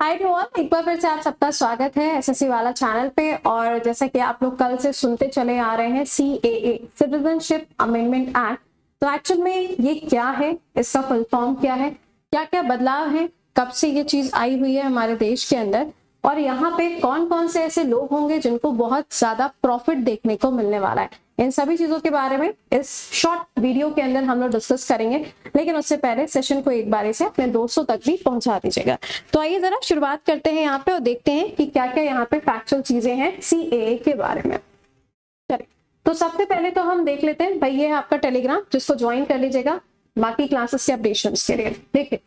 Hi to all, एक बार फिर से आप सबका स्वागत है एसएससी वाला चैनल पे। और जैसा कि आप लोग कल से सुनते चले आ रहे हैं सीएए सिटीजनशिप अमेंडमेंट एक्ट, तो एक्चुअल में ये क्या है, इसका फुल फॉर्म क्या है, क्या क्या बदलाव है, कब से ये चीज आई हुई है हमारे देश के अंदर, और यहाँ पे कौन कौन से ऐसे लोग होंगे जिनको बहुत ज्यादा प्रॉफिट देखने को मिलने वाला है, इन सभी चीजों के बारे में इस शॉर्ट वीडियो के अंदर हम लोग डिस्कस करेंगे। लेकिन उससे पहले सेशन को एक बार से अपने दोस्तों तक भी पहुंचा दीजिएगा। तो आइए जरा शुरुआत करते हैं यहाँ पे और देखते हैं कि क्या क्या यहाँ पे फैक्चुअल चीजें हैं सीएए के बारे में। चलिए, तो सबसे पहले तो हम देख लेते हैं भाई, ये है आपका टेलीग्राम, जिसको ज्वाइन कर लीजिएगा बाकी क्लासेस के अपडेशन के लिए। देखिए,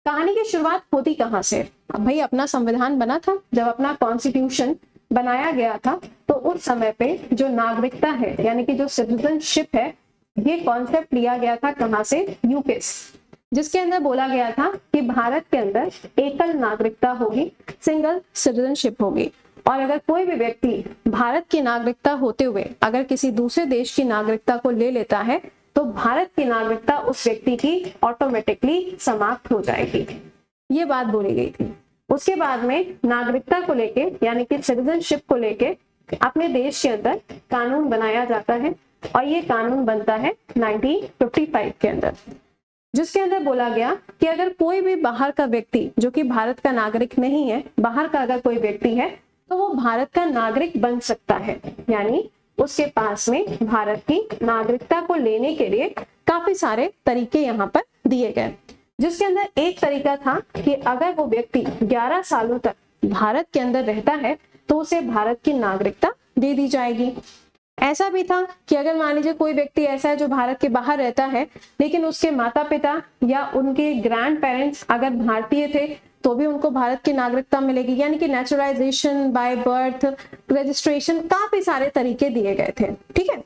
कहानी की शुरुआत होती कहाँ से। अब भाई अपना संविधान बना था, जब अपना कॉन्स्टिट्यूशन बनाया गया था, तो उस समय पे जो नागरिकता है यानी कि जो सिटीजनशिप है, ये कॉन्सेप्ट लिया गया था कहाँ से, यूके से, जिसके अंदर बोला गया था कि भारत के अंदर एकल नागरिकता होगी, सिंगल सिटीजनशिप होगी। और अगर कोई भी व्यक्ति भारत की नागरिकता होते हुए अगर किसी दूसरे देश की नागरिकता को ले लेता है, तो भारत की नागरिकता उस व्यक्ति की ऑटोमेटिकली समाप्त हो जाएगी। ये बात बोली गई थी। उसके बाद में नागरिकता को लेके यानी कि सिटीजनशिप को लेके अपने देश के अंदर कानून बनाया जाता है, और ये कानून बनता है 1955 के अंदर, जिसके अंदर बोला गया कि अगर कोई भी बाहर का व्यक्ति जो कि भारत का नागरिक नहीं है, बाहर का अगर कोई व्यक्ति है, तो वो भारत का नागरिक बन सकता है। यानी उसके पास में भारत की नागरिकता को लेने के लिए काफी सारे तरीके यहाँ पर दिए गए, जिसके अंदर एक तरीका था कि अगर वो व्यक्ति 11 सालों तक भारत के अंदर रहता है तो उसे भारत की नागरिकता दे दी जाएगी। ऐसा भी था कि अगर मान लीजिए कोई व्यक्ति ऐसा है जो भारत के बाहर रहता है, लेकिन उसके माता पिता या उनके ग्रैंड पेरेंट्स अगर भारतीय थे, तो भी उनको भारत की नागरिकता मिलेगी। यानी कि नेचुरलाइजेशन, बाय बर्थ, रजिस्ट्रेशन, काफी सारे तरीके दिए गए थे। ठीक है,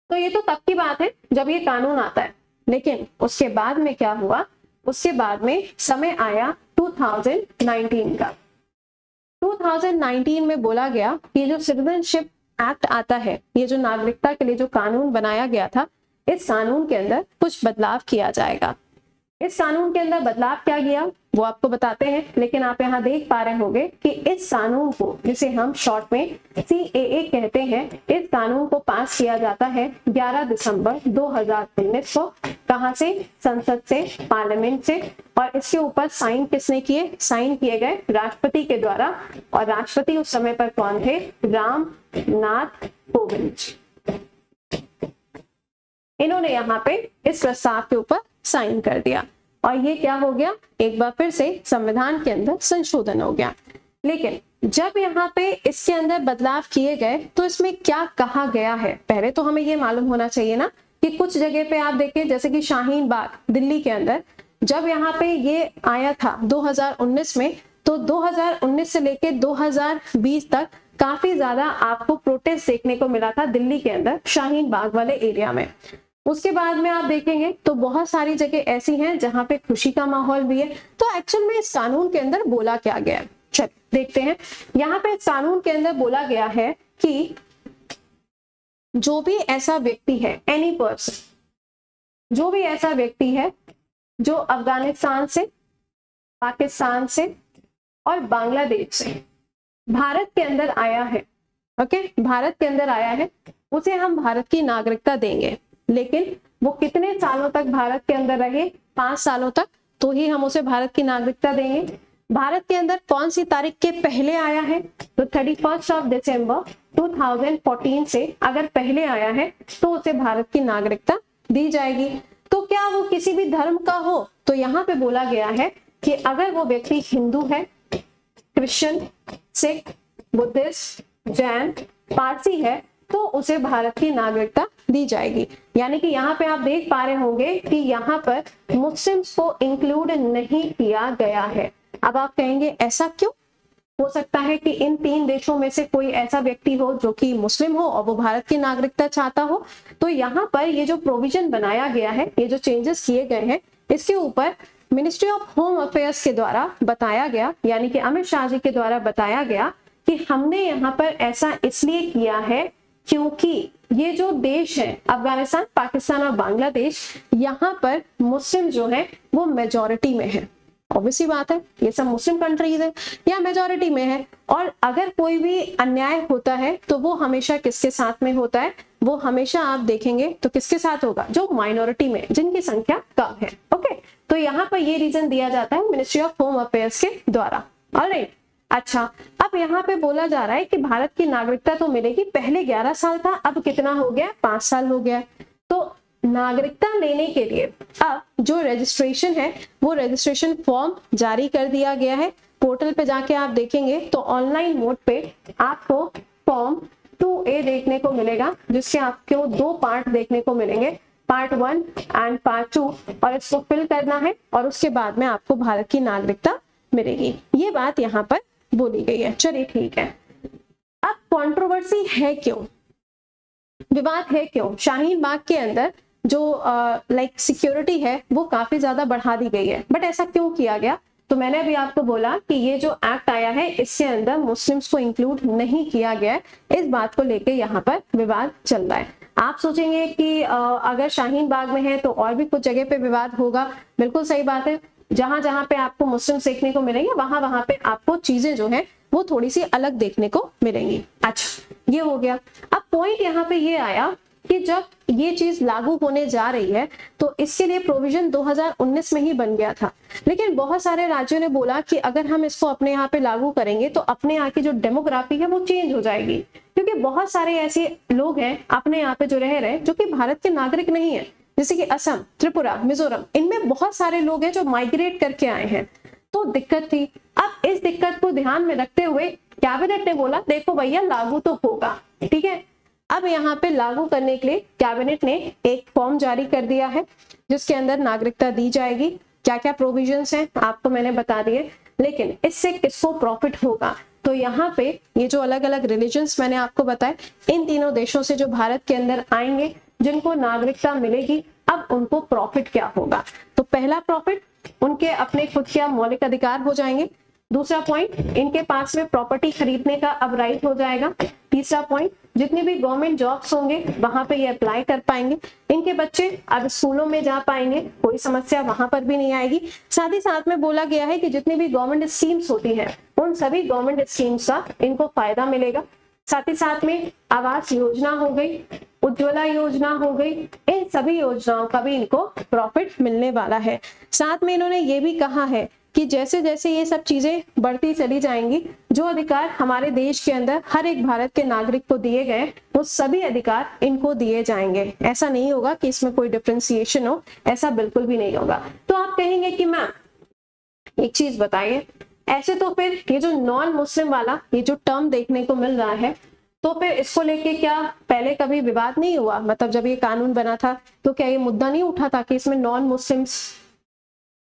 तो ये तो तब की बात है जब ये कानून आता है। लेकिन उसके बाद में क्या हुआ, उसके बाद में समय आया 2019 का। 2019 में बोला गया कि ये जो सिटीजनशिप एक्ट आता है, ये जो नागरिकता के लिए जो कानून बनाया गया था, इस कानून के अंदर कुछ बदलाव किया जाएगा। इस कानून के अंदर बदलाव क्या किया वो आपको बताते हैं, लेकिन आप यहाँ देख पा रहे होंगे कि इस कानून को, जिसे हम शॉर्ट में सीएए कहते हैं, इस कानून को पास किया जाता है 11 दिसंबर 2019 को। कहाँ से? संसद से, पार्लियामेंट से। और इसके ऊपर साइन किसने किए? साइन किए गए राष्ट्रपति के द्वारा। और राष्ट्रपति उस समय पर कौन थे? राम नाथ कोविंद। इन्होंने यहाँ पे इस प्रस्ताव के ऊपर साइन कर दिया, और ये क्या हो गया, एक बार फिर से संविधान के अंदर संशोधन हो गया। लेकिन जब यहाँ पे इसके अंदर बदलाव किए गए, तो इसमें क्या कहा गया है, पहले तो हमें ये मालूम होना चाहिए ना कि कुछ जगह पे आप देखिए, जैसे कि शाहीन बाग दिल्ली के अंदर, जब यहाँ पे ये आया था 2019 में, तो 2019 से लेके 2020 तक काफी ज्यादा आपको प्रोटेस्ट देखने को मिला था दिल्ली के अंदर, शाहीन बाग वाले एरिया में। उसके बाद में आप देखेंगे तो बहुत सारी जगह ऐसी हैं जहां पे खुशी का माहौल भी है। तो एक्चुअल में इस कानून के अंदर बोला क्या गया है, चल देखते हैं। यहाँ पे इस कानून के अंदर बोला गया है कि जो भी ऐसा व्यक्ति है, एनी पर्सन, जो भी ऐसा व्यक्ति है जो अफगानिस्तान से, पाकिस्तान से और बांग्लादेश से भारत के अंदर आया है, ओके, भारत के अंदर आया है, उसे हम भारत की नागरिकता देंगे। लेकिन वो कितने सालों तक भारत के अंदर रहे? 5 सालों तक, तो ही हम उसे भारत की नागरिकता देंगे। भारत के अंदर कौन सी तारीख के पहले आया है? तो 31 दिसंबर 2014 से अगर पहले आया है तो उसे भारत की नागरिकता दी जाएगी। तो क्या वो किसी भी धर्म का हो? तो यहाँ पे बोला गया है कि अगर वो व्यक्ति हिंदू है, क्रिश्चियन, सिख, बुद्धिस्ट, जैन, पारसी है, तो उसे भारत की नागरिकता दी जाएगी। यानी कि यहाँ पे आप देख पा रहे होंगे कि यहाँ पर मुस्लिम्स को इंक्लूड नहीं किया गया है। अब आप कहेंगे ऐसा क्यों? हो सकता है कि इन 3 देशों में से कोई ऐसा व्यक्ति हो जो कि मुस्लिम हो और वो भारत की नागरिकता चाहता हो। तो यहाँ पर ये जो प्रोविजन बनाया गया है, ये जो चेंजेस किए गए हैं, इसके ऊपर मिनिस्ट्री ऑफ होम अफेयर्स के द्वारा बताया गया, यानी कि अमित शाह जी के द्वारा बताया गया कि हमने यहाँ पर ऐसा इसलिए किया है क्योंकि ये जो देश है, अफगानिस्तान, पाकिस्तान और बांग्लादेश, यहाँ पर मुस्लिम जो है वो मेजॉरिटी में है। ऑब्वियसली बात है, ये सब मुस्लिम कंट्रीज है या मेजोरिटी में है। और अगर कोई भी अन्याय होता है तो वो हमेशा किसके साथ में होता है, वो हमेशा आप देखेंगे तो किसके साथ होगा, जो माइनॉरिटी में, जिनकी संख्या कम है। ओके, तो यहाँ पर ये रीजन दिया जाता है मिनिस्ट्री ऑफ होम अफेयर्स के द्वारा। ऑलराइट, अच्छा, अब यहाँ पे बोला जा रहा है कि भारत की नागरिकता तो मिलेगी, पहले 11 साल था, अब कितना हो गया, 5 साल हो गया। तो नागरिकता लेने के लिए अब जो रजिस्ट्रेशन है वो रजिस्ट्रेशन फॉर्म जारी कर दिया गया है। पोर्टल पे जाके आप देखेंगे तो ऑनलाइन मोड पे आपको फॉर्म 2A देखने को मिलेगा, जिसके आपको 2 पार्ट देखने को मिलेंगे, पार्ट 1 एंड पार्ट 2, और इसको फिल करना है और उसके बाद में आपको भारत की नागरिकता मिलेगी। ये बात यहाँ पर बोली गई है। चलिए ठीक है, अब कंट्रोवर्सी है क्यों, विवाद है क्यों? शाहीन बाग के अंदर जो सिक्योरिटी है वो काफी ज्यादा बढ़ा दी गई है, बट ऐसा क्यों किया गया? तो मैंने अभी आपको बोला कि ये जो एक्ट आया है इसके अंदर मुस्लिम्स को इंक्लूड नहीं किया गया है, इस बात को लेके यहाँ पर विवाद चल रहा है। आप सोचेंगे कि अगर शाहीन बाग में है तो और भी कुछ जगह पे विवाद होगा, बिल्कुल सही बात है। जहां जहां पे आपको मुस्लिम देखने को मिलेंगे वहां वहां पे आपको चीजें जो है वो थोड़ी सी अलग देखने को मिलेंगी। अच्छा, ये हो गया। अब पॉइंट यहाँ पे ये आया कि जब ये चीज लागू होने जा रही है तो इसके लिए प्रोविजन 2019 में ही बन गया था, लेकिन बहुत सारे राज्यों ने बोला कि अगर हम इसको अपने यहाँ पे लागू करेंगे तो अपने यहाँ की जो डेमोग्राफी है वो चेंज हो जाएगी, क्योंकि बहुत सारे ऐसे लोग हैं अपने यहाँ पे जो रह रहे हैं जो कि भारत के नागरिक नहीं है, जैसे कि असम, त्रिपुरा, मिजोरम, इनमें बहुत सारे लोग हैं जो माइग्रेट करके आए हैं, तो दिक्कत थी। अब इस दिक्कत को ध्यान में रखते हुए कैबिनेट ने बोला देखो भैया लागू तो होगा, ठीक है। अब यहाँ पे लागू करने के लिए कैबिनेट ने एक फॉर्म जारी कर दिया है जिसके अंदर नागरिकता दी जाएगी। क्या क्या प्रोविजंस हैं आपको मैंने बता दिए, लेकिन इससे किसको प्रॉफिट होगा? तो यहाँ पे ये जो अलग अलग रिलीजन्स मैंने आपको बताए, इन तीनों देशों से जो भारत के अंदर आएंगे जिनको नागरिकता मिलेगी, अब उनको प्रॉफिट क्या होगा? तो पहला प्रॉफिट, उनके अपने खुद के मौलिक अधिकार हो जाएंगे। दूसरा पॉइंट, इनके पास में प्रॉपर्टी खरीदने का अब राइट हो जाएगा। तीसरा पॉइंट, जितनी भी गवर्नमेंट जॉब्स होंगे वहां पे ये अप्लाई कर पाएंगे। इनके बच्चे अब स्कूलों में जा पाएंगे, कोई समस्या वहां पर भी नहीं आएगी। साथ ही साथ में बोला गया है कि जितनी भी गवर्नमेंट स्कीम्स होती हैं उन सभी गवर्नमेंट स्कीम्स का इनको फायदा मिलेगा। साथ ही साथ में आवास योजना हो गई, उज्ज्वला योजना हो गई, इन सभी योजनाओं का भी इनको प्रॉफिट मिलने वाला है। साथ में इन्होंने ये भी कहा है कि जैसे जैसे ये सब चीजें बढ़ती चली जाएंगी, जो अधिकार हमारे देश के अंदर हर एक भारत के नागरिक को दिए गए वो सभी अधिकार इनको दिए जाएंगे। ऐसा नहीं होगा कि इसमें कोई डिफरेंशिएशन हो, ऐसा बिल्कुल भी नहीं होगा। तो आप कहेंगे कि मैम एक चीज बताइए, ऐसे तो फिर ये जो नॉन मुस्लिम वाला ये जो टर्म देखने को मिल रहा है, तो फिर इसको लेके क्या पहले कभी विवाद नहीं हुआ? मतलब जब ये कानून बना था तो क्या ये मुद्दा नहीं उठा था कि इसमें नॉन मुस्लिम्स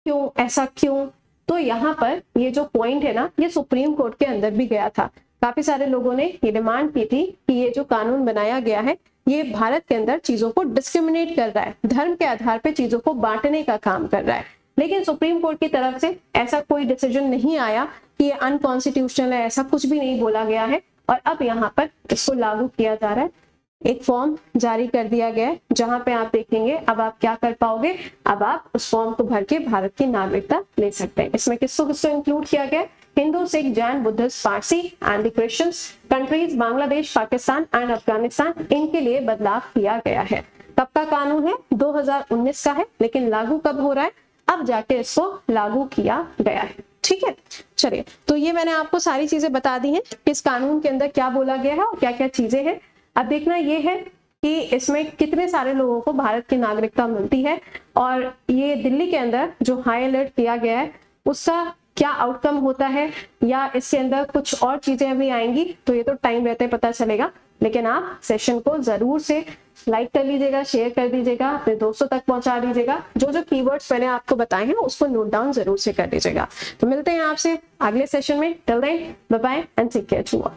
क्यों, ऐसा क्यों? तो यहाँ पर ये जो पॉइंट है ना, ये सुप्रीम कोर्ट के अंदर भी गया था। काफी सारे लोगों ने ये डिमांड की थी कि ये जो कानून बनाया गया है ये भारत के अंदर चीजों को डिस्क्रिमिनेट कर रहा है, धर्म के आधार पर चीजों को बांटने का काम कर रहा है। लेकिन सुप्रीम कोर्ट की तरफ से ऐसा कोई डिसीजन नहीं आया कि ये अनकॉन्स्टिट्यूशनल है, ऐसा कुछ भी नहीं बोला गया है। और अब यहाँ पर इसको लागू किया जा रहा है। एक फॉर्म जारी कर दिया गया है जहां पे आप देखेंगे अब आप क्या कर पाओगे, अब आप उस फॉर्म को भर के भारत की नागरिकता ले सकते हैं। इसमें किसको किसको इंक्लूड किया गया? Hindu, Sikh, Jain, Buddhist, Parsi and the Christians countries, Bangladesh, Pakistan and Afghanistan, इनके लिए बदलाव किया गया है। कब का कानून है? 2019 का है, लेकिन लागू कब हो रहा है? अब जाके इसको लागू किया गया है। ठीक है, चलिए, तो ये मैंने आपको सारी चीजें बता दी हैं कि इस कानून के अंदर क्या बोला गया है और क्या क्या चीजें हैं। अब देखना ये है कि इसमें कितने सारे लोगों को भारत की नागरिकता मिलती है, और ये दिल्ली के अंदर जो हाई अलर्ट किया गया है उसका क्या आउटकम होता है, या इसके अंदर कुछ और चीजें भी आएंगी, तो ये तो टाइम रहते पता चलेगा। लेकिन आप सेशन को जरूर से लाइक कर लीजिएगा, शेयर कर दीजिएगा, अपने दोस्तों तक पहुंचा दीजिएगा। जो जो कीवर्ड्स मैंने आपको बताए हैं उसको नोट डाउन जरूर से कर लीजिएगा। तो मिलते हैं आपसे अगले सेशन में। Till then bye bye and take care to all.